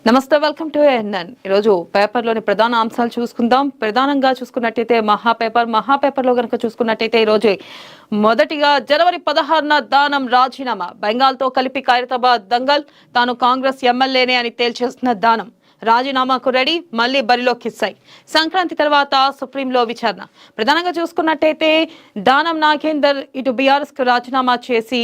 నమస్తే, welcome to NN. ఈరోజు పేపర్లోని ప్రధాన అంశాలు చూసుకుందాం. ప్రధానంగా చూసుకున్నట్టయితే మహాపేపర్లో గనక చూసుకున్నట్టయితే ఈరోజు మొదటిగా జనవరి 16న దానం రాజీనామా, బెంగాల్తో కలిపి ఖైరతాబాద్ దంగల్, తాను కాంగ్రెస్ ఎమ్మెల్యేనే అని తేల్చేస్తున్న దానం. రాజీనామాకు రెడీ, మళ్లీ బరిలో కిస్సాయి. సంక్రాంతి తర్వాత సుప్రీంలో విచారణ. ప్రధానంగా చూసుకున్నట్టయితే దానం నాగేందర్ ఇటు బీఆర్ఎస్ కు రాజీనామా చేసి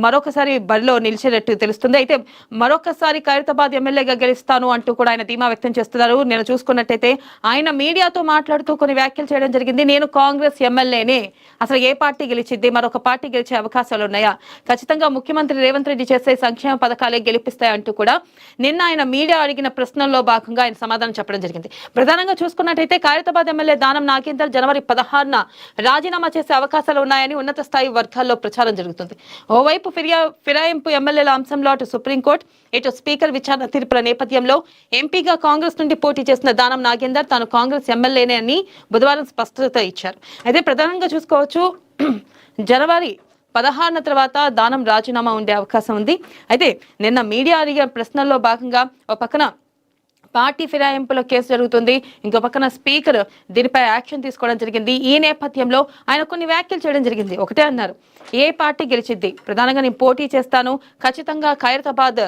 మరొకసారి బరిలో నిలిచేటట్టు తెలుస్తుంది. అయితే మరొకసారి ఖైరతాబాద్ ఎమ్మెల్యేగా గెలుస్తాను అంటూ కూడా ఆయన ధీమా వ్యక్తం చేస్తున్నారు. నేను చూసుకున్నట్టయితే ఆయన మీడియాతో మాట్లాడుతూ కొన్ని వ్యాఖ్యలు చేయడం జరిగింది. నేను కాంగ్రెస్ ఎమ్మెల్యేనే, అసలు ఏ పార్టీ గెలిచిద్ది, మరొక పార్టీ గెలిచే అవకాశాలు ఉన్నాయా, ఖచ్చితంగా ముఖ్యమంత్రి రేవంత్ రెడ్డి చేసే సంక్షేమ పథకాలే గెలిపిస్తాయి అంటూ కూడా నిన్న ఆయన మీడియా అడిగిన ప్రశ్నల్లో భాగంగా ఆయన సమాధానం చెప్పడం జరిగింది. ప్రధానంగా చూసుకున్నట్టయితే ఖైరతాబాద్ ఎమ్మెల్యే దానం నాగేందర్ జనవరి 16న రాజీనామా చేసే అవకాశాలు ఉన్నాయని ఉన్నత స్థాయి వర్గాల్లో ప్రచారం జరుగుతుంది. ఓవైపు ఫిరాయింపు ఎమ్మెల్యేల అంశంలో అటు సుప్రీంకోర్టు, ఇటు స్పీకర్ విచారణ తీర్పుల నేపథ్యంలో ఎంపీగా కాంగ్రెస్ నుండి పోటీ చేసిన దానం నాగేందర్ తాను కాంగ్రెస్ ఎమ్మెల్యేనే అని బుధవారం స్పష్టత ఇచ్చారు. అయితే ప్రధానంగా చూసుకోవచ్చు, జనవరి 16న తర్వాత దానం రాజీనామా ఉండే అవకాశం ఉంది. అయితే నిన్న మీడియా అడిగిన ప్రశ్నల్లో భాగంగా ఒక పక్కన పార్టీ ఫిరాయింపుల కేసు జరుగుతుంది, ఇంకో పక్కన స్పీకర్ దీనిపై యాక్షన్ తీసుకోవడం జరిగింది. ఈ నేపథ్యంలో ఆయన కొన్ని వ్యాఖ్యలు చేయడం జరిగింది. ఒకటే అన్నారు, ఏ పార్టీ గెలిచిద్ది, ప్రధానంగా నేను పోటీ చేస్తాను, ఖచ్చితంగా ఖైరతాబాద్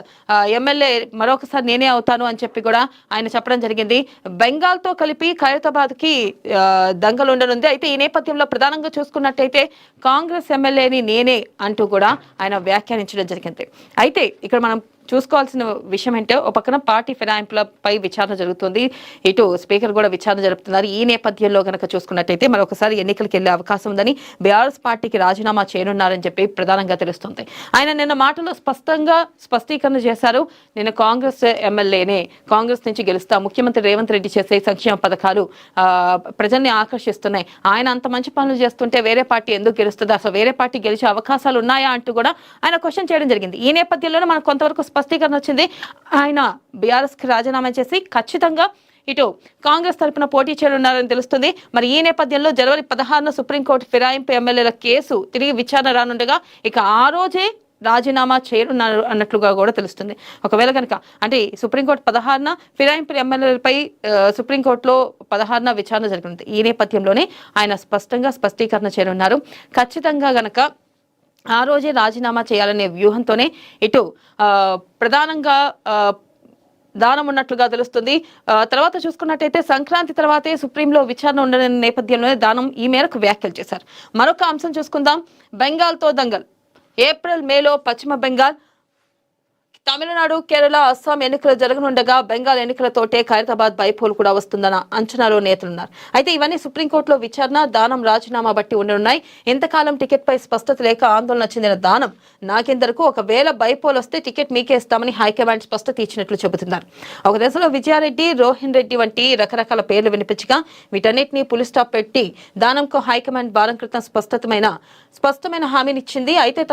ఎమ్మెల్యే మరొకసారి నేనే అవుతాను అని చెప్పి కూడా ఆయన చెప్పడం జరిగింది. బెంగాల్తో కలిపి ఖైరతాబాద్ కి దంగలు ఉండనుంది. అయితే ఈ నేపథ్యంలో ప్రధానంగా చూసుకున్నట్టయితే కాంగ్రెస్ ఎమ్మెల్యేని నేనే అంటూ కూడా ఆయన వ్యాఖ్యానించడం జరిగింది. అయితే ఇక్కడ మనం చూసుకోవాల్సిన విషయం ఏంటో, ఒక పక్కన పార్టీ ఫిరాయింపులపై విచారణ జరుగుతుంది, ఇటు స్పీకర్ కూడా విచారణ జరుపుతున్నారు. ఈ నేపథ్యంలో కనుక చూసుకున్నట్టయితే మరొకసారి ఎన్నికలకు వెళ్లే అవకాశం ఉందని బీఆర్ఎస్ పార్టీకి రాజీనామా చేయనున్నారని చెప్పి ప్రధానంగా తెలుస్తుంది. ఆయన నిన్న మాటలో స్పష్టీకరణ చేశారు. నేను కాంగ్రెస్ ఎమ్మెల్యేనే, కాంగ్రెస్ నుంచి గెలుస్తా, ముఖ్యమంత్రి రేవంత్ రెడ్డి చేసే సంక్షేమ పథకాలు ప్రజల్ని ఆకర్షిస్తున్నాయి, ఆయన అంత మంచి పనులు చేస్తుంటే వేరే పార్టీ ఎందుకు గెలుస్తుంది, అసలు వేరే పార్టీ గెలిచే అవకాశాలు ఉన్నాయా అంటూ కూడా ఆయన క్వశ్చన్ చేయడం జరిగింది. ఈ నేపథ్యంలోనే మనకు కొంతవరకు స్పష్టీకరణ వచ్చింది. ఆయన బీఆర్ఎస్ కి రాజీనామా చేసి ఖచ్చితంగా ఇటు కాంగ్రెస్ తరఫున పోటీ చేయనున్నారని తెలుస్తుంది. మరి ఈ నేపథ్యంలో జనవరి 16న సుప్రీంకోర్టు ఫిరాయింపు ఎమ్మెల్యేల కేసు తిరిగి విచారణ రానుండగా ఇక ఆ రోజే రాజీనామా చేయనున్నారు అన్నట్లుగా కూడా తెలుస్తుంది. ఒకవేళ కనుక అంటే సుప్రీంకోర్టు 16న, ఫిరాయింపు ఎమ్మెల్యేలపై సుప్రీంకోర్టులో 16న విచారణ జరుగుతుంది. ఈ నేపథ్యంలోనే ఆయన స్పష్టీకరణ చేయనున్నారు. ఖచ్చితంగా గనక ఆ రోజే రాజీనామా చేయాలనే వ్యూహంతోనే ఇటు ప్రధానంగా దానం ఉన్నట్లుగా తెలుస్తుంది. తర్వాత చూసుకున్నట్టయితే సంక్రాంతి తర్వాతే సుప్రీంలో విచారణ ఉండని నేపథ్యంలోనే దానం ఈ మేరకు వ్యాఖ్యలు చేశారు. మరొక అంశం చూసుకుందాం, బెంగాల్తో దంగల్. ఏప్రిల్ మేలో పశ్చిమ బెంగాల్, తమిళనాడు, కేరళ, అస్సాం ఎన్నికలు జరగనుండగా బెంగాల్ ఎన్నికలతోటే ఖైరతాబాద్ బైపోల్ కూడా వస్తుందన్న అంచనాలో నేతలున్నారు. అయితే ఇవన్నీ సుప్రీంకోర్టులో విచారణ, దానం రాజీనామా బట్టి ఉండనున్నాయి. ఇంతకాలం టికెట్ పై స్పష్టత లేక ఆందోళన చెందిన దానం నాగేందర్ కు ఒకవేళ బైపోల్ వస్తే టికెట్ మీకే ఇస్తామని హైకమాండ్ స్పష్టత ఇచ్చినట్లు చెబుతున్నారు. ఒక దశలో విజయారెడ్డి, రోహిన్ రెడ్డి వంటి రకరకాల పేర్లు వినిపించగా వీటన్నిటిని పులి స్టాప్ పెట్టి దానంకు హైకమాండ్ వారం క్రితం స్పష్టమైన హామీనిచ్చింది. అయితే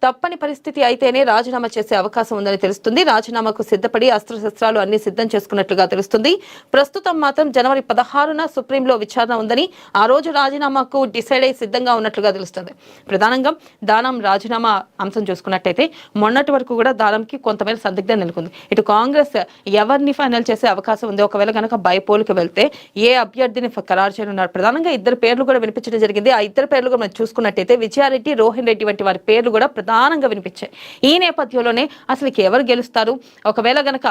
తప్పని పరిస్థితి అయితేనే రాజీనామా చేసే అవకాశం ఉందని తెలుస్తుంది. రాజీనామాకు సిద్ధపడి అస్త్రశస్త్రాలు అన్ని సిద్ధం చేసుకున్నట్లుగా తెలుస్తుంది. ప్రస్తుతం మాత్రం జనవరి 16న సుప్రీంలో విచారణ ఉందని, ఆ రోజు రాజీనామాకు డిసైడ్ అయి సిద్ధంగా ఉన్నట్లుగా తెలుస్తుంది. ప్రధానంగా దానం రాజీనామా అంశం చూసుకున్నట్టయితే మొన్నటి వరకు కూడా దానంకి కొంతమేర సందిగ్ధం నెలకొంది. ఇటు కాంగ్రెస్ ఎవరిని ఫైనల్ చేసే అవకాశం ఉంది, ఒకవేళ కనుక బైపోల్కి వెళ్తే ఏ అభ్యర్థిని ఖరారు చేయనున్నారు. ప్రధానంగా ఇద్దరు పేర్లు కూడా వినిపించడం జరిగింది. ఆ ఇద్దరు పేర్లు కూడా మనం చూసుకున్నట్టయితే విజయారెడ్డి, రోహిన్ రెడ్డి వంటి వారి పేర్లు కూడా ప్రధానంగా వినిపించాయి. ఈ నేపథ్యంలోనే అసలు ఎవరు గెలుస్తారు, ఒకవేళ గనక